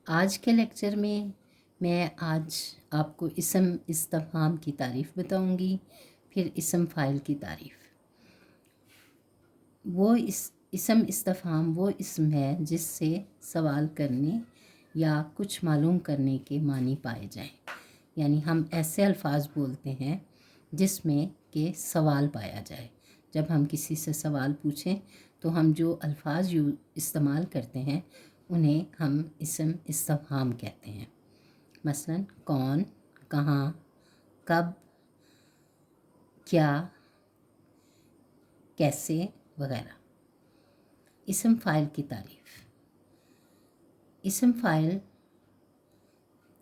آج کے لیکچر میں میں آج آپ کو اسم استفہام کی تعریف بتاؤں گی، پھر اسم فاعل کی تعریف۔ اسم استفہام وہ اسم ہے جس سے سوال کرنے یا کچھ معلوم کرنے کے معنی پائے جائیں، یعنی ہم ایسے الفاظ بولتے ہیں جس میں کہ سوال پایا جائے۔ جب ہم کسی سے سوال پوچھیں تو ہم جو الفاظ استعمال کرتے ہیں انہیں ہم اسم استفہام کہتے ہیں۔ مثلاً کون، کہاں، کب، کیا، کیسے وغیرہ۔ اسم فاعل کی تعریف۔ اسم فاعل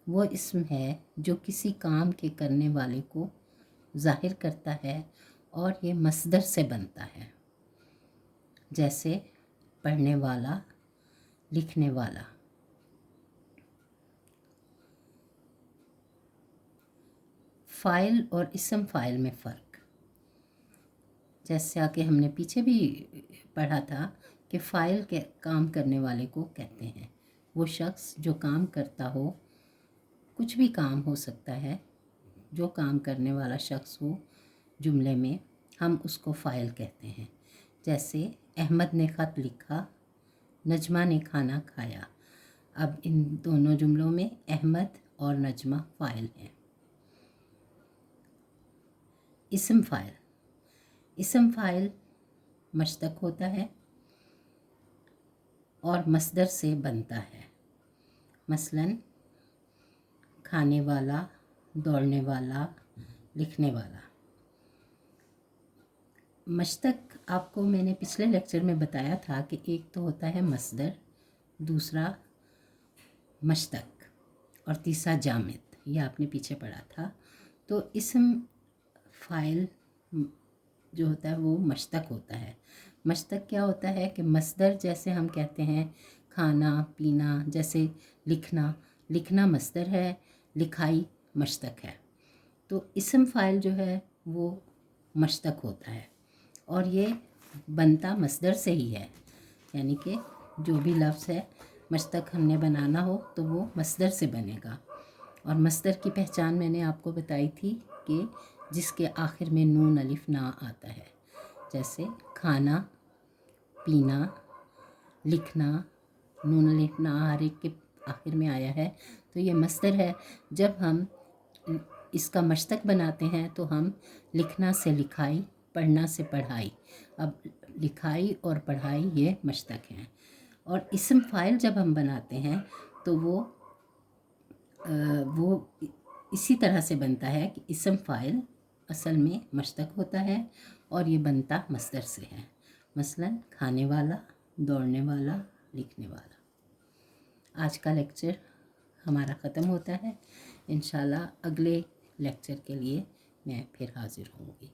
وہ اسم ہے جو کسی کام کے کرنے والے کو ظاہر کرتا ہے اور یہ مصدر سے بنتا ہے، جیسے پڑھنے والا، لکھنے والا۔ فاعل اور اسم فاعل میں فرق، جیسا کہ ہم نے پیچھے بھی پڑھا تھا کہ فاعل کے کام کرنے والے کو کہتے ہیں وہ شخص جو کام کرتا ہو، کچھ بھی کام ہو سکتا ہے، جو کام کرنے والا شخص ہو جملے میں ہم اس کو فاعل کہتے ہیں۔ جیسے احمد نے خط لکھا، نجمہ نے کھانا کھایا۔ اب ان دونوں جملوں میں احمد اور نجمہ فاعل ہیں۔ اسم فاعل۔ اسم فاعل مشتق ہوتا ہے اور مصدر سے بنتا ہے۔ مثلاً کھانے والا، دوڑنے والا، لکھنے والا۔ مشتق آپ کو میں نے پچھلے لیکچر میں بتایا تھا کہ ایک تو ہوتا ہے مصدر، دوسرا مشتق اور تیسرا جامد، یہ آپ نے پیچھے پڑھا تھا۔ تو اسم فاعل جو ہوتا ہے وہ مشتق ہوتا ہے۔ مشتق کیا ہوتا ہے کہ مصدر جیسے ہم کہتے ہیں کھانا پینا، جیسے لکھنا، لکھنا مصدر ہے، لکھائی مشتق ہے۔ تو اسم فاعل جو ہے وہ مشتق ہوتا ہے اور یہ بنتا مصدر سے ہی ہے، یعنی کہ جو بھی لفظ ہے مشتق ہم نے بنانا ہو تو وہ مصدر سے بنے گا۔ اور مصدر کی پہچان میں نے آپ کو بتائی تھی کہ جس کے آخر میں نون الف نا آتا ہے، جیسے کھانا، پینا، لکھنا، نون الف نا ہر ایک کے آخر میں آیا ہے تو یہ مصدر ہے۔ جب ہم اس کا مشتق بناتے ہیں تو ہم لکھنا سے لکھائی، پڑھنا سے پڑھائی۔ اب لکھائی اور پڑھائی یہ مشتق ہیں۔ اور اسم فاعل جب ہم بناتے ہیں تو وہ اسی طرح سے بنتا ہے کہ اسم فاعل اصل میں مشتق ہوتا ہے اور یہ بنتا مصدر سے ہے۔ مثلاً کھانے والا، دوڑنے والا، لکھنے والا۔ آج کا لیکچر ہمارا ختم ہوتا ہے۔ انشاءاللہ اگلے لیکچر کے لیے میں پھر حاضر ہوں گی۔